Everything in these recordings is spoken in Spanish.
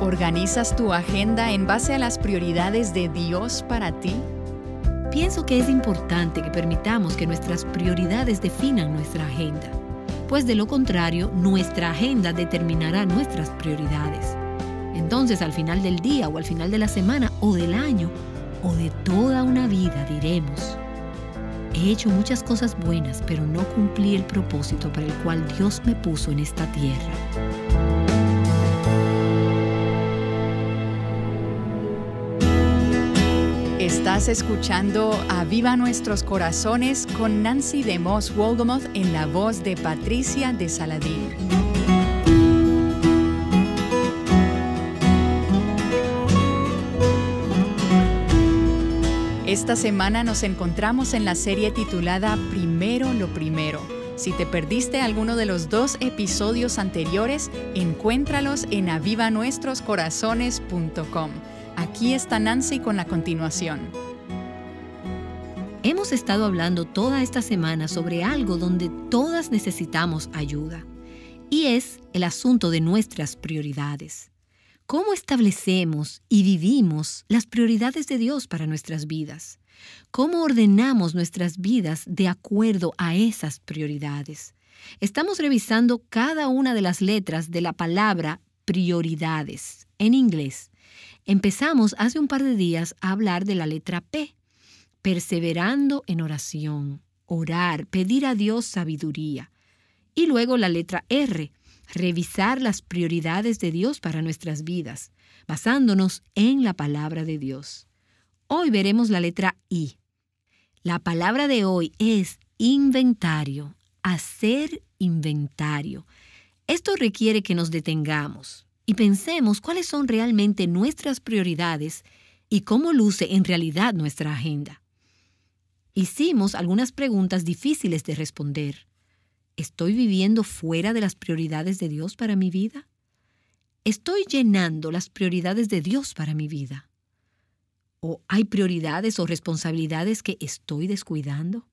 ¿Organizas tu agenda en base a las prioridades de Dios para ti? Pienso que es importante que permitamos que nuestras prioridades definan nuestra agenda, pues de lo contrario, nuestra agenda determinará nuestras prioridades. Entonces, al final del día o al final de la semana o del año o de toda una vida diremos: he hecho muchas cosas buenas, pero no cumplí el propósito para el cual Dios me puso en esta tierra. Estás escuchando Aviva Nuestros Corazones con Nancy DeMoss Wolgemuth en la voz de Patricia de Saladín. Esta semana nos encontramos en la serie titulada Primero lo Primero. Si te perdiste alguno de los 2 episodios anteriores, encuéntralos en avivanuestroscorazones.com. Aquí está Nancy con la continuación. Hemos estado hablando toda esta semana sobre algo donde todas necesitamos ayuda, y es el asunto de nuestras prioridades. ¿Cómo establecemos y vivimos las prioridades de Dios para nuestras vidas? ¿Cómo ordenamos nuestras vidas de acuerdo a esas prioridades? Estamos revisando cada una de las letras de la palabra prioridades en inglés. Empezamos hace un par de días a hablar de la letra P, perseverando en oración, orar, pedir a Dios sabiduría. Y luego la letra R, revisar las prioridades de Dios para nuestras vidas, basándonos en la palabra de Dios. Hoy veremos la letra I. La palabra de hoy es inventario, hacer inventario. Esto requiere que nos detengamos y pensemos cuáles son realmente nuestras prioridades y cómo luce en realidad nuestra agenda. Hicimos algunas preguntas difíciles de responder. ¿Estoy viviendo fuera de las prioridades de Dios para mi vida? ¿Estoy llenando las prioridades de Dios para mi vida? ¿O hay prioridades o responsabilidades que estoy descuidando?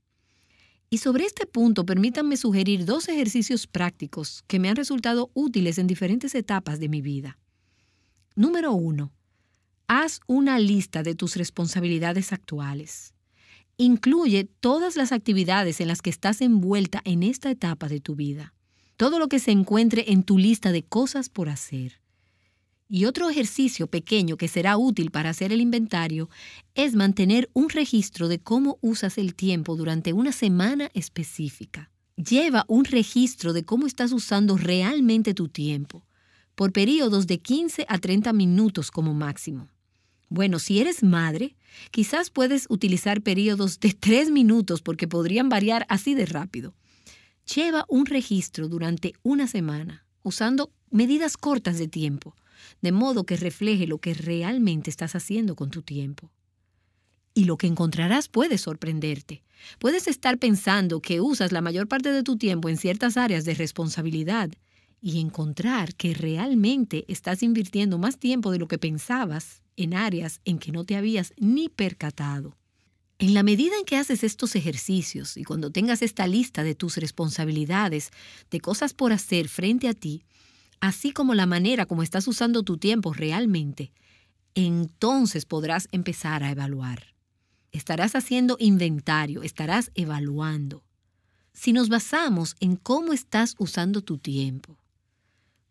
Y sobre este punto, permítanme sugerir 2 ejercicios prácticos que me han resultado útiles en diferentes etapas de mi vida. Número 1. Haz una lista de tus responsabilidades actuales. Incluye todas las actividades en las que estás envuelta en esta etapa de tu vida. Todo lo que se encuentre en tu lista de cosas por hacer. Y otro ejercicio pequeño que será útil para hacer el inventario es mantener un registro de cómo usas el tiempo durante una semana específica. Lleva un registro de cómo estás usando realmente tu tiempo, por periodos de 15 a 30 minutos como máximo. Bueno, si eres madre, quizás puedes utilizar periodos de 3 minutos porque podrían variar así de rápido. Lleva un registro durante una semana, usando medidas cortas de tiempo, de modo que refleje lo que realmente estás haciendo con tu tiempo. Y lo que encontrarás puede sorprenderte. Puedes estar pensando que usas la mayor parte de tu tiempo en ciertas áreas de responsabilidad y encontrar que realmente estás invirtiendo más tiempo de lo que pensabas en áreas en que no te habías ni percatado. En la medida en que haces estos ejercicios y cuando tengas esta lista de tus responsabilidades, de cosas por hacer frente a ti, así como la manera como estás usando tu tiempo realmente, entonces podrás empezar a evaluar. Estarás haciendo inventario, estarás evaluando. Si nos basamos en cómo estás usando tu tiempo,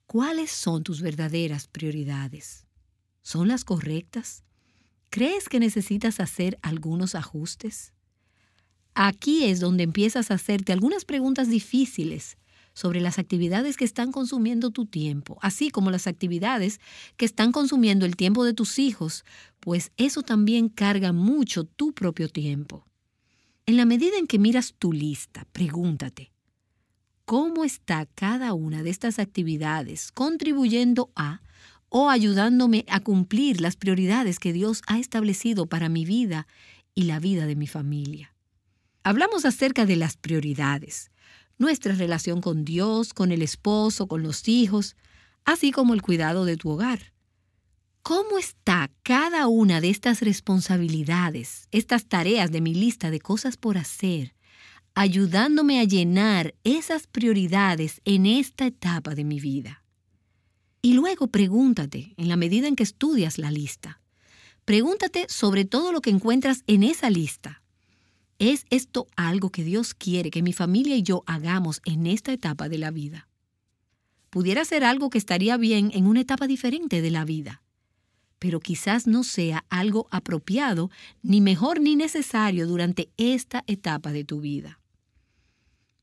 ¿cuáles son tus verdaderas prioridades? ¿Son las correctas? ¿Crees que necesitas hacer algunos ajustes? Aquí es donde empiezas a hacerte algunas preguntas difíciles sobre las actividades que están consumiendo tu tiempo, así como las actividades que están consumiendo el tiempo de tus hijos, pues eso también carga mucho tu propio tiempo. En la medida en que miras tu lista, pregúntate, ¿cómo está cada una de estas actividades contribuyendo a o ayudándome a cumplir las prioridades que Dios ha establecido para mi vida y la vida de mi familia? Hablamos acerca de las prioridades, nuestra relación con Dios, con el esposo, con los hijos, así como el cuidado de tu hogar. ¿Cómo está cada una de estas responsabilidades, estas tareas de mi lista de cosas por hacer, ayudándome a llenar esas prioridades en esta etapa de mi vida? Y luego pregúntate, en la medida en que estudias la lista, pregúntate sobre todo lo que encuentras en esa lista. ¿Es esto algo que Dios quiere que mi familia y yo hagamos en esta etapa de la vida? Pudiera ser algo que estaría bien en una etapa diferente de la vida, pero quizás no sea algo apropiado, ni mejor ni necesario durante esta etapa de tu vida.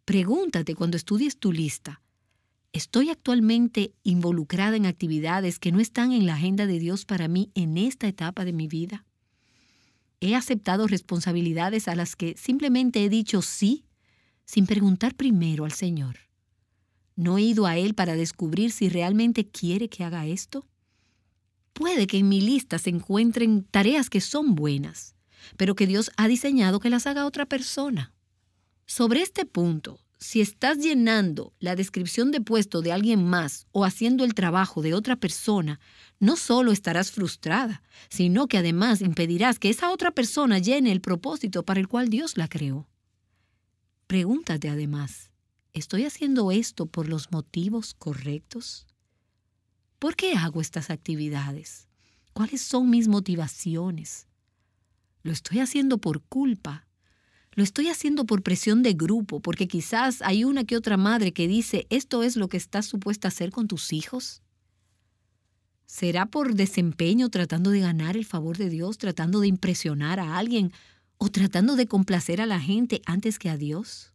Pregúntate cuando estudies tu lista, ¿estoy actualmente involucrada en actividades que no están en la agenda de Dios para mí en esta etapa de mi vida? ¿He aceptado responsabilidades a las que simplemente he dicho sí, sin preguntar primero al Señor? ¿No he ido a Él para descubrir si realmente quiere que haga esto? Puede que en mi lista se encuentren tareas que son buenas, pero que Dios ha diseñado que las haga otra persona. Sobre este punto, si estás llenando la descripción de puesto de alguien más o haciendo el trabajo de otra persona, no solo estarás frustrada, sino que además impedirás que esa otra persona llene el propósito para el cual Dios la creó. Pregúntate además, ¿estoy haciendo esto por los motivos correctos? ¿Por qué hago estas actividades? ¿Cuáles son mis motivaciones? ¿Lo estoy haciendo por culpa? ¿Lo estoy haciendo por presión de grupo? Porque quizás hay una que otra madre que dice, ¿esto es lo que estás supuesta a hacer con tus hijos? ¿Será por desempeño tratando de ganar el favor de Dios, tratando de impresionar a alguien o tratando de complacer a la gente antes que a Dios?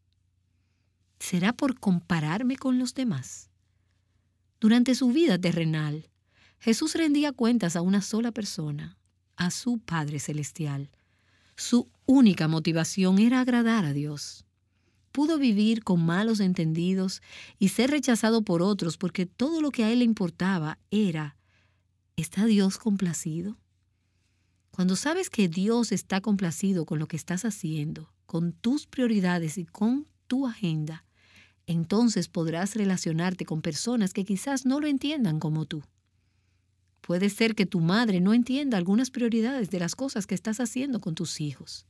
¿Será por compararme con los demás? Durante su vida terrenal, Jesús rendía cuentas a una sola persona, a su Padre Celestial. Su única motivación era agradar a Dios. Pudo vivir con malos entendidos y ser rechazado por otros porque todo lo que a él le importaba era, ¿está Dios complacido? Cuando sabes que Dios está complacido con lo que estás haciendo, con tus prioridades y con tu agenda, entonces podrás relacionarte con personas que quizás no lo entiendan como tú. Puede ser que tu madre no entienda algunas prioridades de las cosas que estás haciendo con tus hijos.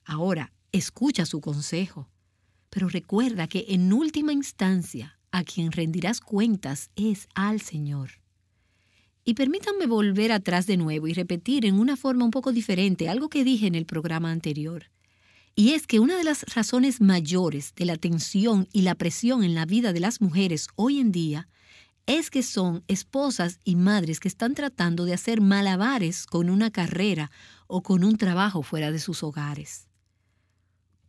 Ahora, escucha su consejo, pero recuerda que en última instancia a quien rendirás cuentas es al Señor. Y permítanme volver atrás de nuevo y repetir en una forma un poco diferente algo que dije en el programa anterior. Y es que una de las razones mayores de la tensión y la presión en la vida de las mujeres hoy en día es que son esposas y madres que están tratando de hacer malabares con una carrera o con un trabajo fuera de sus hogares.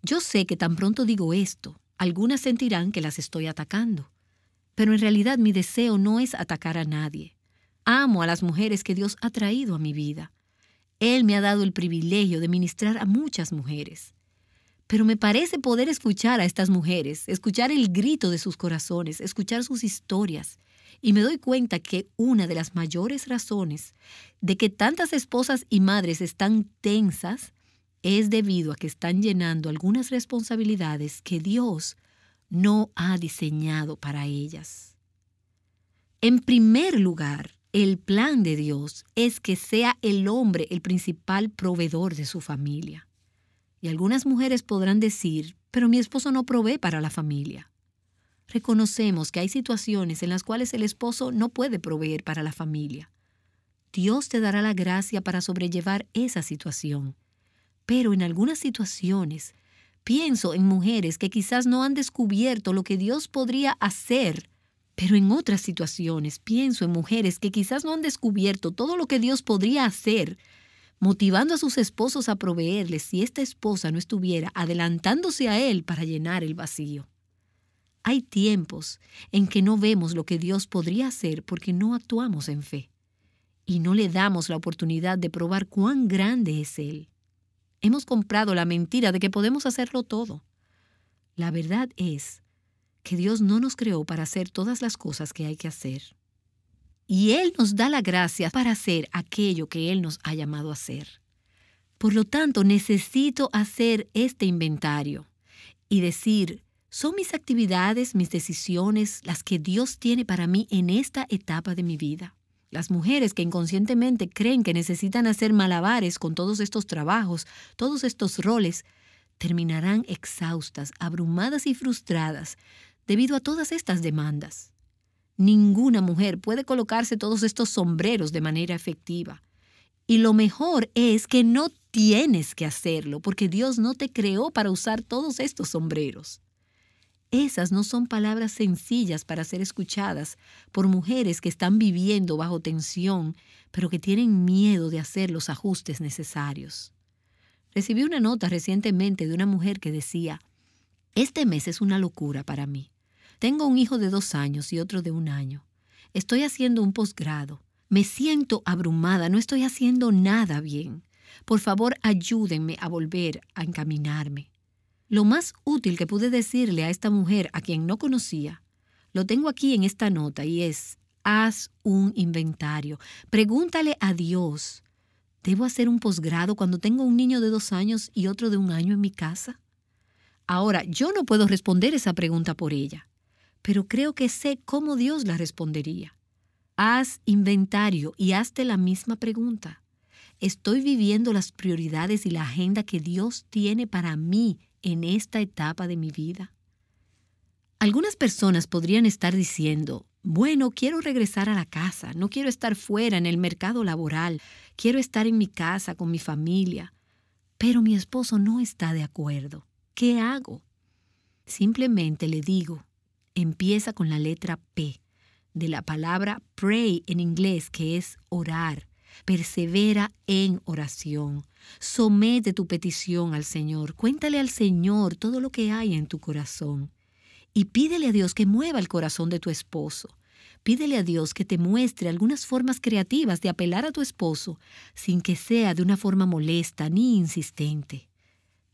Yo sé que tan pronto digo esto, algunas sentirán que las estoy atacando, pero en realidad mi deseo no es atacar a nadie. Amo a las mujeres que Dios ha traído a mi vida. Él me ha dado el privilegio de ministrar a muchas mujeres. Pero me parece poder escuchar a estas mujeres, escuchar el grito de sus corazones, escuchar sus historias. Y me doy cuenta que una de las mayores razones de que tantas esposas y madres están tensas es debido a que están llenando algunas responsabilidades que Dios no ha diseñado para ellas. En primer lugar, el plan de Dios es que sea el hombre el principal proveedor de su familia. Y algunas mujeres podrán decir, pero mi esposo no provee para la familia. Reconocemos que hay situaciones en las cuales el esposo no puede proveer para la familia. Dios te dará la gracia para sobrellevar esa situación. Pero en algunas situaciones, pienso en mujeres que quizás no han descubierto lo que Dios podría hacer. Pero en otras situaciones, pienso en mujeres que quizás no han descubierto todo lo que Dios podría hacer, motivando a sus esposos a proveerles si esta esposa no estuviera adelantándose a él para llenar el vacío. Hay tiempos en que no vemos lo que Dios podría hacer porque no actuamos en fe y no le damos la oportunidad de probar cuán grande es Él. Hemos comprado la mentira de que podemos hacerlo todo. La verdad es que Dios no nos creó para hacer todas las cosas que hay que hacer. Y Él nos da la gracia para hacer aquello que Él nos ha llamado a hacer. Por lo tanto, necesito hacer este inventario y decir, ¿son mis actividades, mis decisiones, las que Dios tiene para mí en esta etapa de mi vida? Las mujeres que inconscientemente creen que necesitan hacer malabares con todos estos trabajos, todos estos roles, terminarán exhaustas, abrumadas y frustradas debido a todas estas demandas. Ninguna mujer puede colocarse todos estos sombreros de manera efectiva. Y lo mejor es que no tienes que hacerlo, porque Dios no te creó para usar todos estos sombreros. Esas no son palabras sencillas para ser escuchadas por mujeres que están viviendo bajo tensión, pero que tienen miedo de hacer los ajustes necesarios. Recibí una nota recientemente de una mujer que decía: este mes es una locura para mí. Tengo un hijo de 2 años y otro de 1 año. Estoy haciendo un posgrado. Me siento abrumada, no estoy haciendo nada bien. Por favor, ayúdenme a volver a encaminarme. Lo más útil que pude decirle a esta mujer, a quien no conocía, lo tengo aquí en esta nota y es: haz un inventario. Pregúntale a Dios: ¿debo hacer un posgrado cuando tengo un niño de 2 años y otro de 1 año en mi casa? Ahora, yo no puedo responder esa pregunta por ella, pero creo que sé cómo Dios la respondería. Haz inventario y hazte la misma pregunta. ¿Estoy viviendo las prioridades y la agenda que Dios tiene para mí en esta etapa de mi vida? Algunas personas podrían estar diciendo: bueno, quiero regresar a la casa, no quiero estar fuera en el mercado laboral, quiero estar en mi casa con mi familia, pero mi esposo no está de acuerdo. ¿Qué hago? Simplemente le digo: empieza con la letra P, de la palabra pray en inglés, que es orar. Persevera en oración. Somete tu petición al Señor. Cuéntale al Señor todo lo que hay en tu corazón. Y pídele a Dios que mueva el corazón de tu esposo. Pídele a Dios que te muestre algunas formas creativas de apelar a tu esposo sin que sea de una forma molesta ni insistente.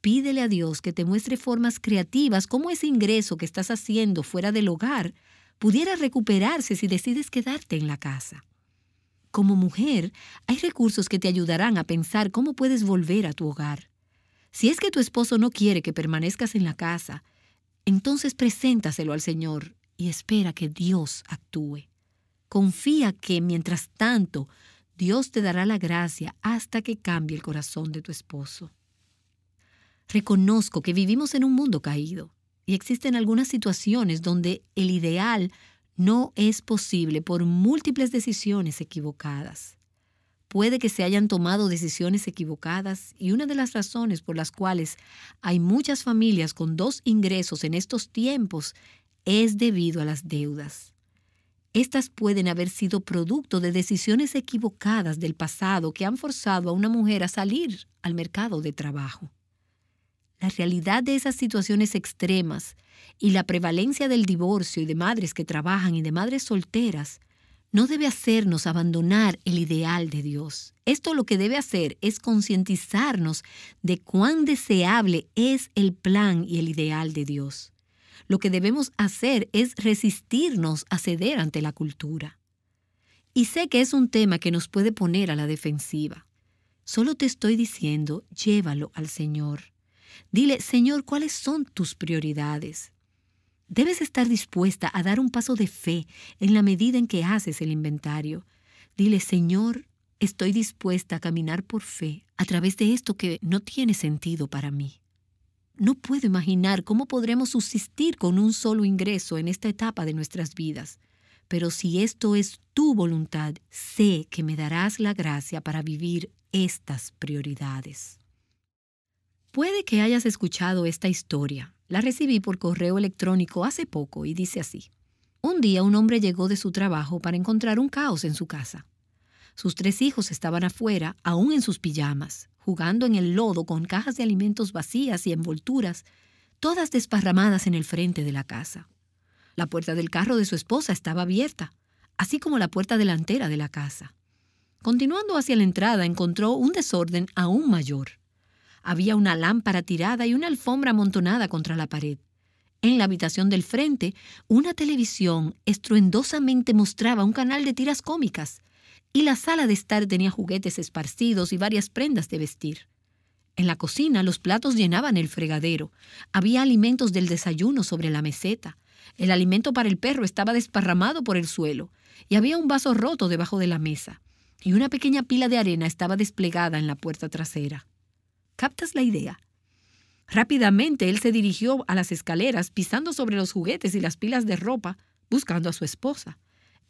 Pídele a Dios que te muestre formas creativas como ese ingreso que estás haciendo fuera del hogar pudiera recuperarse si decides quedarte en la casa. Como mujer, hay recursos que te ayudarán a pensar cómo puedes volver a tu hogar. Si es que tu esposo no quiere que permanezcas en la casa, entonces preséntaselo al Señor y espera que Dios actúe. Confía que, mientras tanto, Dios te dará la gracia hasta que cambie el corazón de tu esposo. Reconozco que vivimos en un mundo caído y existen algunas situaciones donde el ideal no es posible por múltiples decisiones equivocadas. Puede que se hayan tomado decisiones equivocadas y una de las razones por las cuales hay muchas familias con 2 ingresos en estos tiempos es debido a las deudas. Estas pueden haber sido producto de decisiones equivocadas del pasado que han forzado a una mujer a salir al mercado de trabajo. La realidad de esas situaciones extremas y la prevalencia del divorcio y de madres que trabajan y de madres solteras no debe hacernos abandonar el ideal de Dios. Esto lo que debe hacer es concientizarnos de cuán deseable es el plan y el ideal de Dios. Lo que debemos hacer es resistirnos a ceder ante la cultura. Y sé que es un tema que nos puede poner a la defensiva. Solo te estoy diciendo: llévalo al Señor. Dile: Señor, ¿cuáles son tus prioridades? Debes estar dispuesta a dar un paso de fe en la medida en que haces el inventario. Dile: Señor, estoy dispuesta a caminar por fe a través de esto que no tiene sentido para mí. No puedo imaginar cómo podremos subsistir con un solo ingreso en esta etapa de nuestras vidas. Pero si esto es tu voluntad, sé que me darás la gracia para vivir estas prioridades. Puede que hayas escuchado esta historia. La recibí por correo electrónico hace poco y dice así: un día un hombre llegó de su trabajo para encontrar un caos en su casa. Sus 3 hijos estaban afuera, aún en sus pijamas, jugando en el lodo con cajas de alimentos vacías y envolturas, todas desparramadas en el frente de la casa. La puerta del carro de su esposa estaba abierta, así como la puerta delantera de la casa. Continuando hacia la entrada, encontró un desorden aún mayor. Había una lámpara tirada y una alfombra amontonada contra la pared. En la habitación del frente, una televisión estruendosamente mostraba un canal de tiras cómicas, y la sala de estar tenía juguetes esparcidos y varias prendas de vestir. En la cocina, los platos llenaban el fregadero. Había alimentos del desayuno sobre la meseta. El alimento para el perro estaba desparramado por el suelo, y había un vaso roto debajo de la mesa, y una pequeña pila de arena estaba desplegada en la puerta trasera. ¿Captas la idea? Rápidamente él se dirigió a las escaleras, pisando sobre los juguetes y las pilas de ropa, buscando a su esposa.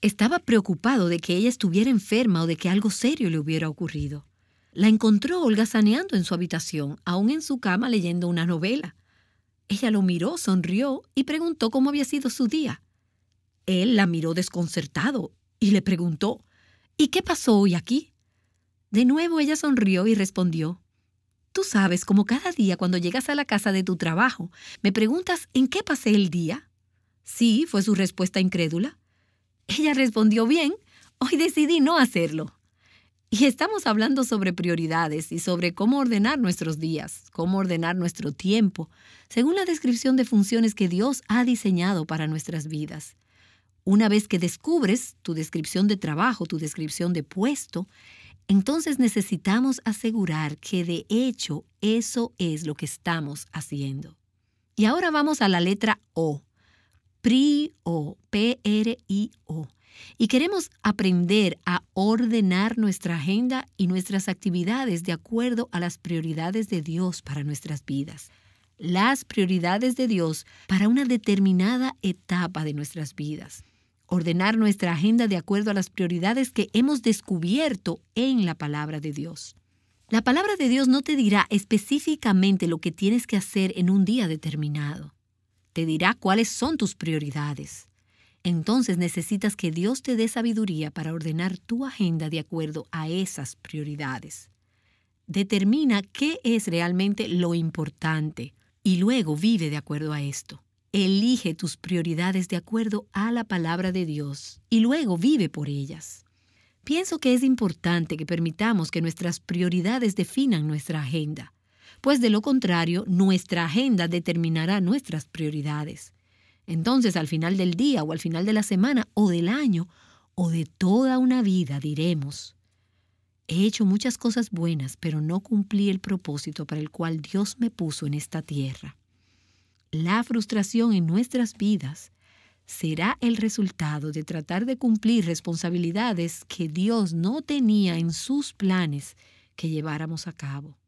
Estaba preocupado de que ella estuviera enferma o de que algo serio le hubiera ocurrido. La encontró holgazaneando en su habitación, aún en su cama leyendo una novela. Ella lo miró, sonrió y preguntó cómo había sido su día. Él la miró desconcertado y le preguntó, ¿y qué pasó hoy aquí? De nuevo ella sonrió y respondió, tú sabes, como cada día cuando llegas a la casa de tu trabajo, me preguntas ¿en qué pasé el día? Sí, fue su respuesta incrédula. Ella respondió, bien, hoy decidí no hacerlo. Y estamos hablando sobre prioridades y sobre cómo ordenar nuestros días, cómo ordenar nuestro tiempo, según la descripción de funciones que Dios ha diseñado para nuestras vidas. Una vez que descubres tu descripción de trabajo, tu descripción de puesto, entonces necesitamos asegurar que de hecho eso es lo que estamos haciendo. Y ahora vamos a la letra O. P-R-I-O. Y queremos aprender a ordenar nuestra agenda y nuestras actividades de acuerdo a las prioridades de Dios para nuestras vidas. Las prioridades de Dios para una determinada etapa de nuestras vidas. Ordenar nuestra agenda de acuerdo a las prioridades que hemos descubierto en la palabra de Dios. La palabra de Dios no te dirá específicamente lo que tienes que hacer en un día determinado. Te dirá cuáles son tus prioridades. Entonces necesitas que Dios te dé sabiduría para ordenar tu agenda de acuerdo a esas prioridades. Determina qué es realmente lo importante y luego vive de acuerdo a esto. Elige tus prioridades de acuerdo a la palabra de Dios y luego vive por ellas. Pienso que es importante que permitamos que nuestras prioridades definan nuestra agenda, pues de lo contrario, nuestra agenda determinará nuestras prioridades. Entonces, al final del día o al final de la semana o del año o de toda una vida diremos, he hecho muchas cosas buenas, pero no cumplí el propósito para el cual Dios me puso en esta tierra. La frustración en nuestras vidas será el resultado de tratar de cumplir responsabilidades que Dios no tenía en sus planes que lleváramos a cabo.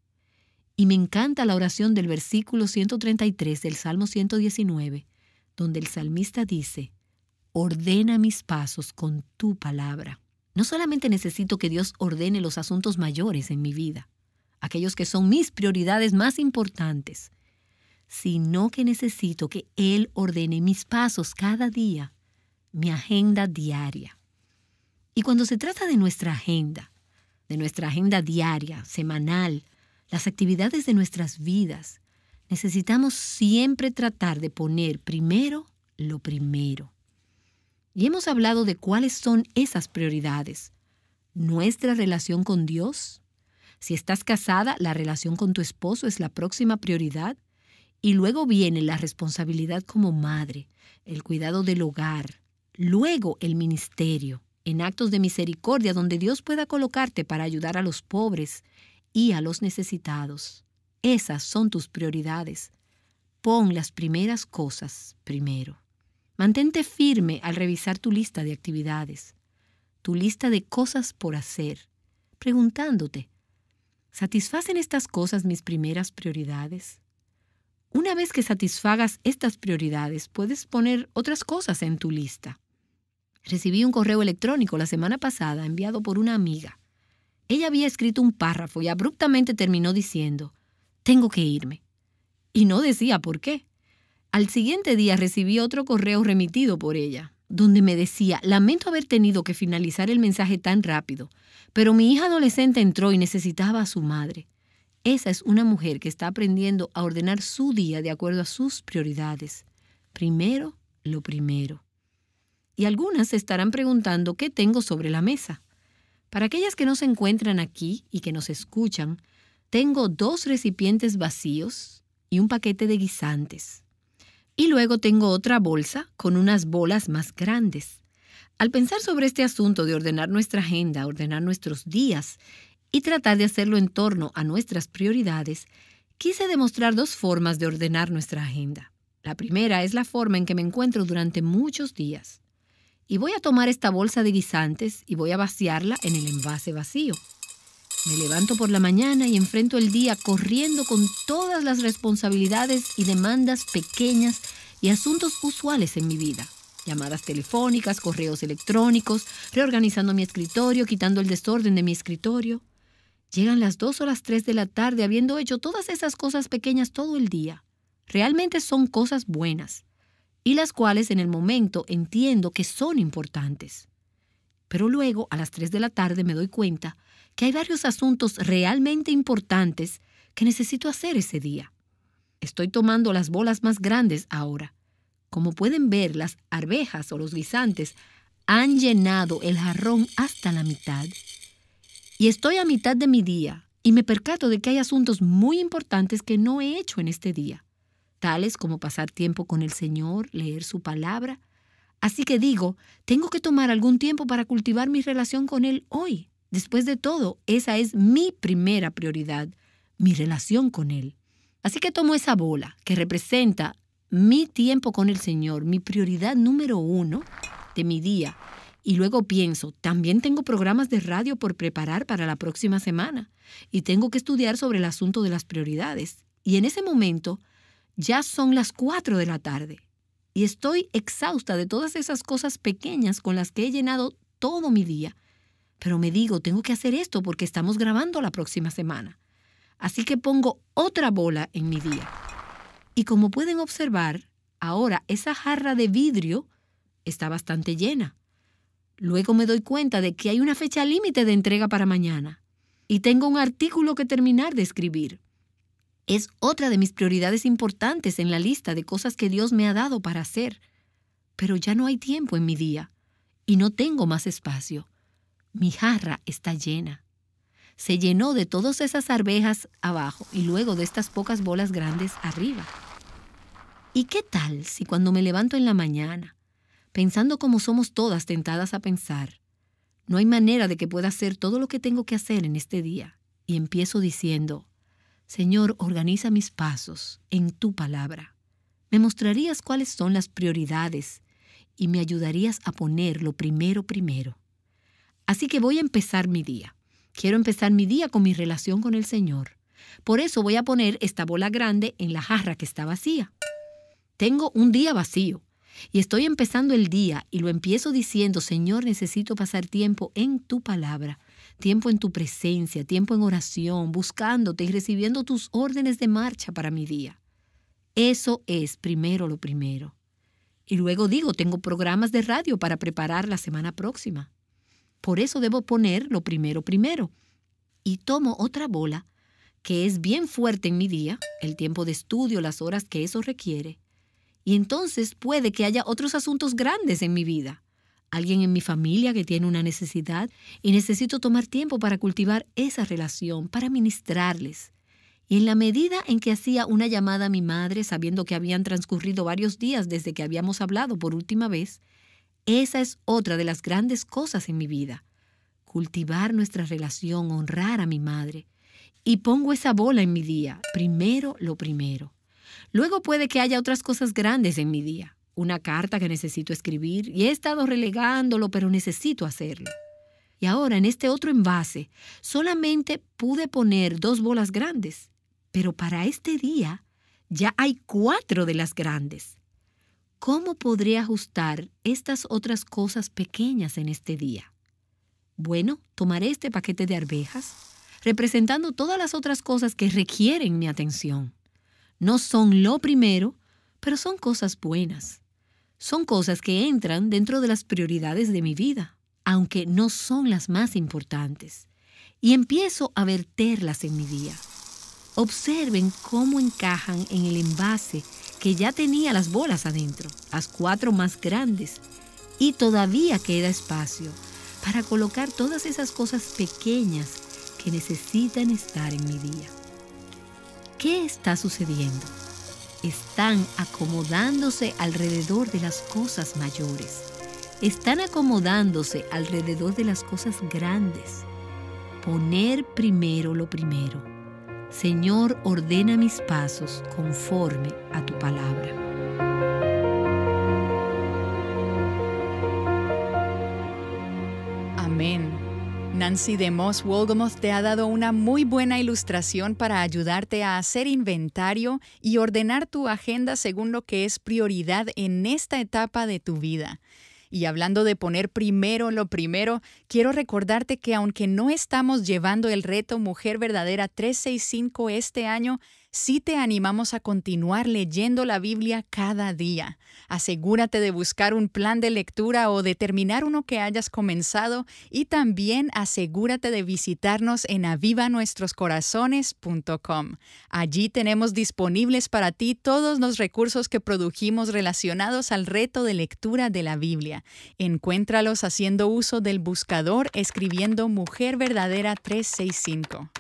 Y me encanta la oración del versículo 133 del Salmo 119, donde el salmista dice, ordena mis pasos con tu palabra. No solamente necesito que Dios ordene los asuntos mayores en mi vida, aquellos que son mis prioridades más importantes, sino que necesito que Él ordene mis pasos cada día, mi agenda diaria. Y cuando se trata de nuestra agenda diaria, semanal, las actividades de nuestras vidas, necesitamos siempre tratar de poner primero lo primero. Y hemos hablado de cuáles son esas prioridades. Nuestra relación con Dios. Si estás casada, la relación con tu esposo es la próxima prioridad. Y luego viene la responsabilidad como madre, el cuidado del hogar. Luego el ministerio, en actos de misericordia donde Dios pueda colocarte para ayudar a los pobres y a los necesitados. Esas son tus prioridades. Pon las primeras cosas primero. Mantente firme al revisar tu lista de actividades, tu lista de cosas por hacer, preguntándote, ¿satisfacen estas cosas mis primeras prioridades? Una vez que satisfagas estas prioridades, puedes poner otras cosas en tu lista. Recibí un correo electrónico la semana pasada enviado por una amiga. Ella había escrito un párrafo y abruptamente terminó diciendo, tengo que irme. Y no decía por qué. Al siguiente día recibí otro correo remitido por ella, donde me decía, lamento haber tenido que finalizar el mensaje tan rápido, pero mi hija adolescente entró y necesitaba a su madre. Esa es una mujer que está aprendiendo a ordenar su día de acuerdo a sus prioridades. Primero, lo primero. Y algunas se estarán preguntando qué tengo sobre la mesa. Para aquellas que no se encuentran aquí y que nos escuchan, tengo 2 recipientes vacíos y un paquete de guisantes. Y luego tengo otra bolsa con unas bolas más grandes. Al pensar sobre este asunto de ordenar nuestra agenda, ordenar nuestros días y tratar de hacerlo en torno a nuestras prioridades, quise demostrar 2 formas de ordenar nuestra agenda. La primera es la forma en que me encuentro durante muchos días. Y voy a tomar esta bolsa de guisantes y voy a vaciarla en el envase vacío. Me levanto por la mañana y enfrento el día corriendo con todas las responsabilidades y demandas pequeñas y asuntos usuales en mi vida. llamadas telefónicas, correos electrónicos, reorganizando mi escritorio, quitando el desorden de mi escritorio. Llegan las 2 o las 3 de la tarde habiendo hecho todas esas cosas pequeñas todo el día. Realmente son cosas buenas y las cuales en el momento entiendo que son importantes. Pero luego, a las 3 de la tarde, me doy cuenta que hay varios asuntos realmente importantes que necesito hacer ese día. Estoy tomando las bolas más grandes ahora. Como pueden ver, las arvejas o los guisantes han llenado el jarrón hasta la mitad. Y estoy a mitad de mi día y me percato de que hay asuntos muy importantes que no he hecho en este día, tales como pasar tiempo con el Señor, leer su palabra. Así que digo, tengo que tomar algún tiempo para cultivar mi relación con Él hoy. Después de todo, esa es mi primera prioridad, mi relación con Él. Así que tomo esa bola que representa mi tiempo con el Señor, mi prioridad número 1 de mi día. Y luego pienso, también tengo programas de radio por preparar para la próxima semana. Y tengo que estudiar sobre el asunto de las prioridades. Y en ese momento ya son las 4 de la tarde. Y estoy exhausta de todas esas cosas pequeñas con las que he llenado todo mi día. Pero me digo, tengo que hacer esto porque estamos grabando la próxima semana. Así que pongo otra bola en mi día. Y como pueden observar, ahora esa jarra de vidrio está bastante llena. Luego me doy cuenta de que hay una fecha límite de entrega para mañana. Y tengo un artículo que terminar de escribir. Es otra de mis prioridades importantes en la lista de cosas que Dios me ha dado para hacer. Pero ya no hay tiempo en mi día y no tengo más espacio. Mi jarra está llena. Se llenó de todas esas arvejas abajo y luego de estas pocas bolas grandes arriba. ¿Y qué tal si cuando me levanto en la mañana, pensando como somos todas tentadas a pensar, no hay manera de que pueda hacer todo lo que tengo que hacer en este día, y empiezo diciendo, Señor, organiza mis pasos en tu palabra. Me mostrarías cuáles son las prioridades y me ayudarías a poner lo primero. Así que voy a empezar mi día. Quiero empezar mi día con mi relación con el Señor. Por eso voy a poner esta bola grande en la jarra que está vacía. Tengo un día vacío y estoy empezando el día y lo empiezo diciendo, Señor, necesito pasar tiempo en tu palabra, tiempo en tu presencia, tiempo en oración, buscándote y recibiendo tus órdenes de marcha para mi día. Eso es primero lo primero. Y luego digo, tengo programas de radio para preparar la semana próxima. Por eso debo poner lo primero. Y tomo otra bola que es bien fuerte en mi día, el tiempo de estudio, las horas que eso requiere. Y entonces puede que haya otros asuntos grandes en mi vida. Alguien en mi familia que tiene una necesidad y necesito tomar tiempo para cultivar esa relación, para ministrarles. Y en la medida en que hacía una llamada a mi madre, sabiendo que habían transcurrido varios días desde que habíamos hablado por última vez, esa es otra de las grandes cosas en mi vida. Cultivar nuestra relación, honrar a mi madre. Y pongo esa bola en mi día, primero lo primero. Luego puede que haya otras cosas grandes en mi día. Una carta que necesito escribir y he estado relegándolo, pero necesito hacerlo. Y ahora en este otro envase solamente pude poner 2 bolas grandes, pero para este día ya hay 4 de las grandes. ¿Cómo podré ajustar estas otras cosas pequeñas en este día? Bueno, tomaré este paquete de arvejas, representando todas las otras cosas que requieren mi atención. No son lo primero, pero son cosas buenas. Son cosas que entran dentro de las prioridades de mi vida, aunque no son las más importantes. Y empiezo a verterlas en mi día. Observen cómo encajan en el envase que ya tenía las bolas adentro, las 4 más grandes, y todavía queda espacio para colocar todas esas cosas pequeñas que necesitan estar en mi día. ¿Qué está sucediendo? Están acomodándose alrededor de las cosas mayores. Están acomodándose alrededor de las cosas grandes. Poner primero lo primero. Señor, ordena mis pasos conforme a tu palabra. Amén. Nancy DeMoss Wolgemuth te ha dado una muy buena ilustración para ayudarte a hacer inventario y ordenar tu agenda según lo que es prioridad en esta etapa de tu vida. Y hablando de poner primero lo primero, quiero recordarte que aunque no estamos llevando el reto Mujer Verdadera 365 este año, sí te animamos a continuar leyendo la Biblia cada día. Asegúrate de buscar un plan de lectura o de terminar uno que hayas comenzado y también asegúrate de visitarnos en avivanuestroscorazones.com. Allí tenemos disponibles para ti todos los recursos que produjimos relacionados al reto de lectura de la Biblia. Encuéntralos haciendo uso del buscador escribiendo Mujer Verdadera 365.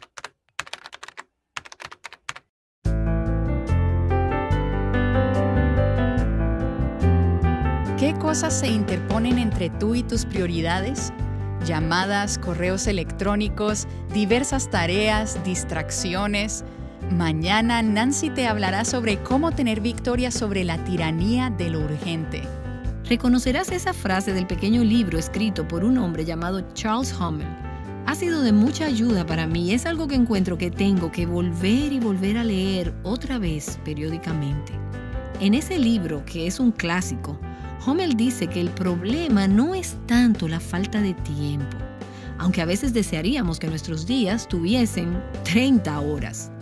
¿Qué cosas se interponen entre tú y tus prioridades? Llamadas, correos electrónicos, diversas tareas, distracciones. Mañana Nancy te hablará sobre cómo tener victoria sobre la tiranía de lo urgente. Reconocerás esa frase del pequeño libro escrito por un hombre llamado Charles Hummel. Ha sido de mucha ayuda para mí y es algo que encuentro que tengo que volver y volver a leer otra vez periódicamente. En ese libro, que es un clásico, Hummel dice que el problema no es tanto la falta de tiempo, aunque a veces desearíamos que nuestros días tuviesen 30 horas.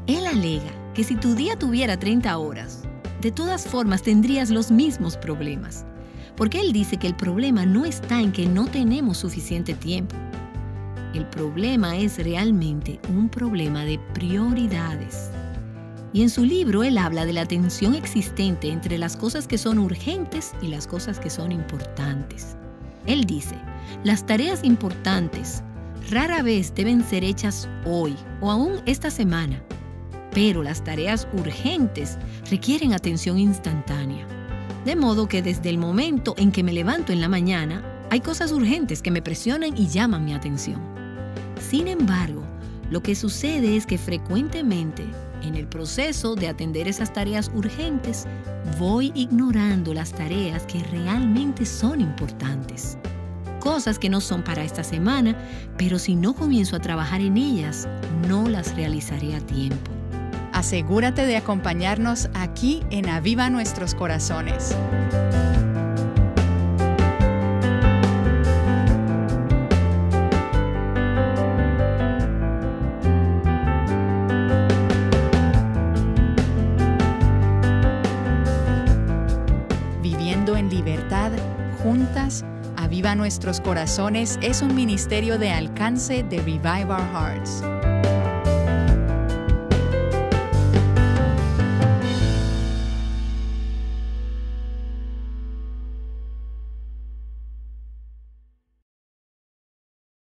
Él alega que si tu día tuviera 30 horas, de todas formas tendrías los mismos problemas, porque él dice que el problema no está en que no tenemos suficiente tiempo. El problema es realmente un problema de prioridades. Y en su libro él habla de la tensión existente entre las cosas que son urgentes y las cosas que son importantes. Él dice, las tareas importantes rara vez deben ser hechas hoy o aún esta semana, pero las tareas urgentes requieren atención instantánea. De modo que desde el momento en que me levanto en la mañana, hay cosas urgentes que me presionan y llaman mi atención. Sin embargo, lo que sucede es que frecuentemente, en el proceso de atender esas tareas urgentes, voy ignorando las tareas que realmente son importantes. Cosas que no son para esta semana, pero si no comienzo a trabajar en ellas, no las realizaré a tiempo. Asegúrate de acompañarnos aquí en Aviva Nuestros Corazones. Viviendo en libertad, juntas, Aviva Nuestros Corazones es un ministerio de alcance de Revive Our Hearts.